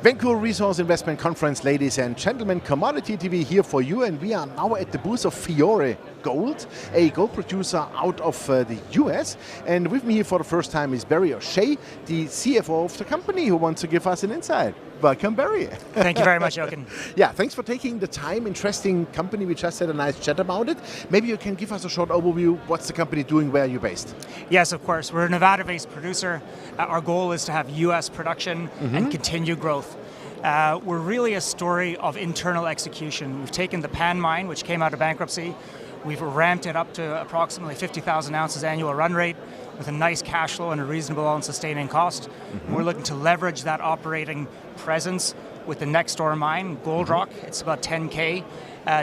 Vancouver Resource Investment Conference, ladies and gentlemen, Commodity TV here for you, and we are now at the booth of Fiore Gold, a gold producer out of the US. And with me here for the first time is Barry O Shea, the CFO of the company, who wants to give us an insight. Welcome, Barry. Thank you very much, Jochen. Yeah, thanks for taking the time. Interesting company. We just had a nice chat about it. Maybe you can give us a short overview. What's the company doing? Where are you based? Yes, of course. We're a Nevada-based producer. Our goal is to have US production and continue growth. We're really a story of internal execution. We've taken the Pan mine, which came out of bankruptcy. We've ramped it up to approximately 50,000 ounces annual run rate with a nice cash flow and a reasonable all-in sustaining cost. We're looking to leverage that operating presence with the next door mine, Gold Rock. It's about 10K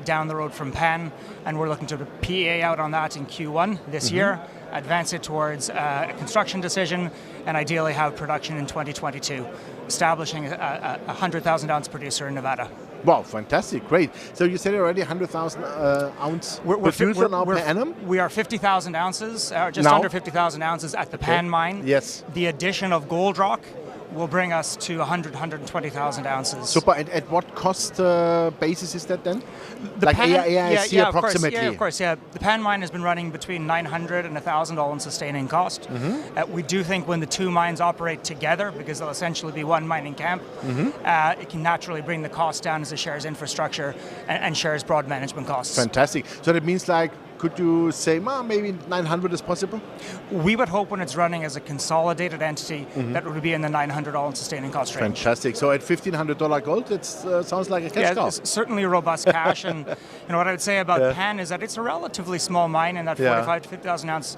down the road from Pan, and we're looking to PEA out on that in Q1 this year, advance it towards a construction decision, and ideally have production in 2022, establishing a 100,000 ounce producer in Nevada. Wow, fantastic, great. So you said already 100,000 ounce producer now per annum? We are 50,000 ounces, just under 50,000 ounces at the Pan mine. Yes. The addition of Gold Rock will bring us to 120,000 ounces. Super, and at what cost basis is that then? The like Pan, AIC approximately? Of course. The Pan mine has been running between 900 and 1,000 all in sustaining cost. We do think when the two mines operate together, because they'll essentially be one mining camp, it can naturally bring the cost down as it shares infrastructure and shares broad management costs. Fantastic. So that means like, could you say maybe 900 is possible? We would hope when it's running as a consolidated entity that would be in the 900 all-in sustaining cost range. Fantastic. So at $1,500 gold, it sounds like a cash cow. It's certainly a robust cash. And what I would say about Pan is that it's a relatively small mine in that 45 to 50,000 ounce,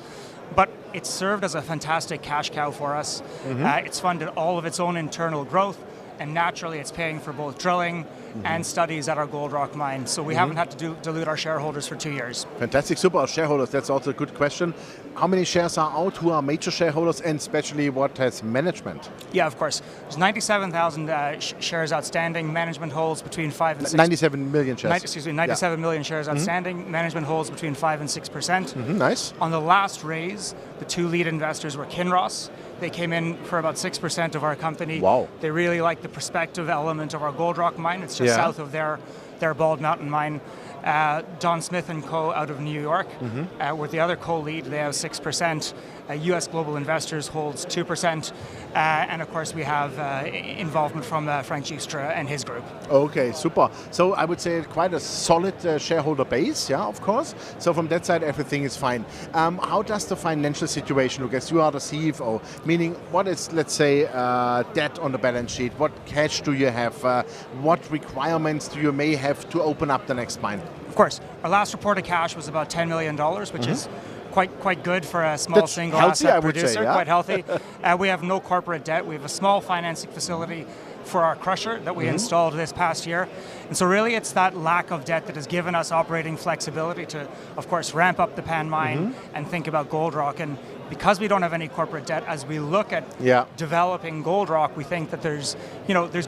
but it's served as a fantastic cash cow for us. It's funded all of its own internal growth, and naturally it's paying for both drilling and studies at our Gold Rock mine. So we haven't had to dilute our shareholders for 2 years. Fantastic, super. Our shareholders, that's also a good question. How many shares are out? Who are major shareholders, and especially what has management? Yeah, of course. There's 97,000 shares outstanding. Management holds between 5 and 6. 97 million shares. 97 million shares outstanding. Management holds between 5 and 6%. Nice. On the last raise, the two lead investors were Kinross. They came in for about 6% of our company. Wow. They really like the prospective element of our Gold Rock mine. It's just south of their Bald Mountain mine. Don Smith and Co. out of New York were the other co-lead. They have 6%. US Global Investors holds 2%. And of course we have involvement from Frank Giustra and his group. Okay, super. So I would say quite a solid shareholder base, of course. So from that side, everything is fine. How does the financial situation look? As you are the CFO, meaning what is, let's say, debt on the balance sheet? What cash do you have? What requirements do you may have to open up the next mine? Of course. Our last reported cash was about $10 million, which is quite good for a small single asset producer, quite healthy. We have no corporate debt. We have a small financing facility for our crusher that we installed this past year. And so really it's that lack of debt that has given us operating flexibility to, of course, ramp up the Pan mine and think about Gold Rock. And because we don't have any corporate debt, as we look at developing Gold Rock, we think that there's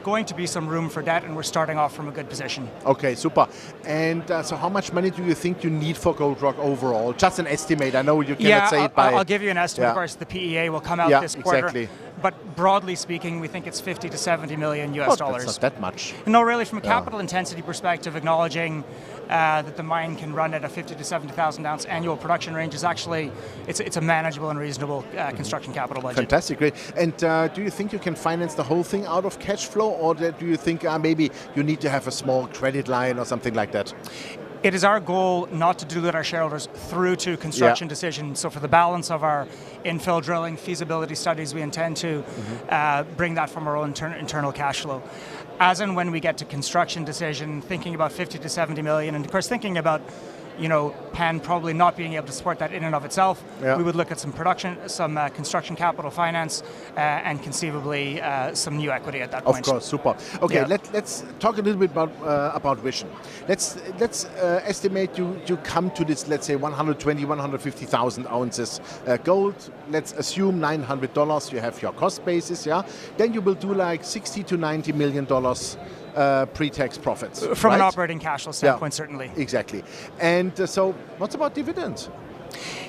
going to be some room for debt, and we're starting off from a good position. Okay, super. And so how much money do you think you need for Gold Rock overall? Just an estimate. I know you cannot say it by... I'll give you an estimate. Of course, the PEA will come out this quarter. Exactly. But broadly speaking, we think it's 50 to 70 million US dollars. That's not that much. No, really, from a capital intensity perspective, acknowledging that the mine can run at a 50 to 70,000 ounce annual production range is actually, it's a manageable and reasonable construction capital budget. Fantastic, great. And do you think you can finance the whole thing out of cash flow, or do you think maybe you need to have a small credit line or something like that? It is our goal not to dilute our shareholders through to construction decisions. So for the balance of our infill drilling feasibility studies, we intend to bring that from our own internal cash flow. As and when we get to construction decision, thinking about 50 to 70 million, and of course thinking about Pan probably not being able to support that in and of itself, we would look at some construction capital finance, and conceivably some new equity at that point. Of course, super. Okay, let's talk a little bit about vision. Let's estimate you come to this, let's say 120, 150,000 ounces gold. Let's assume $900. You have your cost basis, Then you will do like $60 to $90 million. Pre-tax profits. From an operating cash flow standpoint, certainly. Exactly. And so what's about dividends?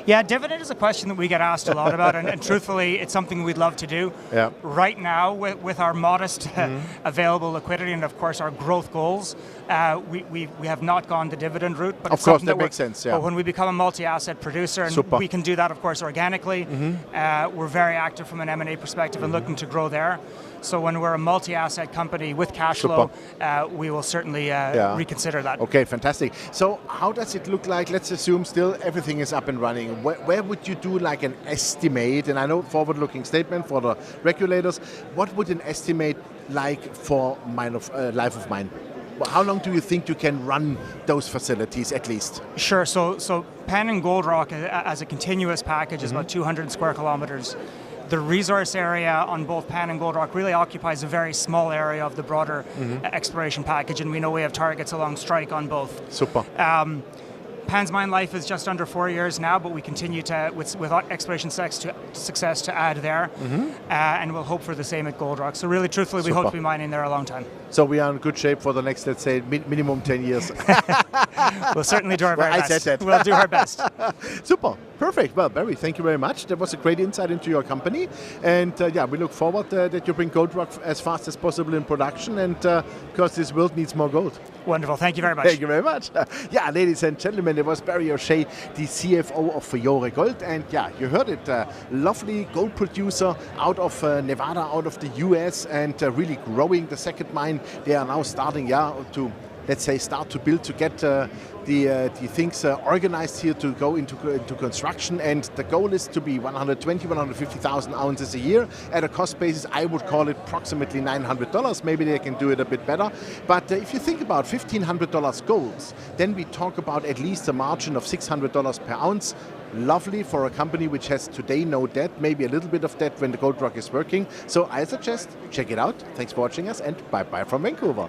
Yeah, dividend is a question that we get asked a lot about, and truthfully, it's something we'd love to do. Yeah. Right now, with our modest available liquidity and, of course, our growth goals, we have not gone the dividend route. But of course, that makes sense. Yeah. But when we become a multi-asset producer, and we can do that, of course, organically, we're very active from an M&A perspective and looking to grow there. So when we're a multi-asset company with cash flow, we will certainly reconsider that. Okay, fantastic. So how does it look like? Let's assume still everything is up and running. Where would you do like an estimate? And I know forward-looking statement for the regulators. What would an estimate like for Life of Mine? How long do you think you can run those facilities at least? Sure. So Pan and Gold Rock as a continuous package is about 200 square kilometers. The resource area on both Pan and Gold Rock really occupies a very small area of the broader exploration package, and we know we have targets along strike on both. Super. Pan's mine life is just under 4 years now, but we continue to, with exploration success to add there, and we'll hope for the same at Gold Rock. So really, truthfully, we hope to be mining there a long time. So we are in good shape for the next, let's say, minimum 10 years. We'll certainly do our very best. I said that. We'll do our best. Super. Perfect. Well, Barry, thank you very much. That was a great insight into your company. And we look forward that you bring Gold Rock as fast as possible in production, and because this world needs more gold. Wonderful. Thank you very much. Thank you very much. Ladies and gentlemen, it was Barry O Shea, the CFO of Fiore Gold. And you heard it. Lovely gold producer out of Nevada, out of the US, and really growing the second mine. They are now starting to, let's say, start to build, to get the things organized here to go into construction, and the goal is to be 150,000 ounces a year at a cost basis. I would call it approximately $900. Maybe they can do it a bit better. But if you think about $1,500 gold, then we talk about at least a margin of $600 per ounce. Lovely for a company which has today no debt, maybe a little bit of debt when the Gold Rock is working. So I suggest check it out. Thanks for watching us, and bye-bye from Vancouver.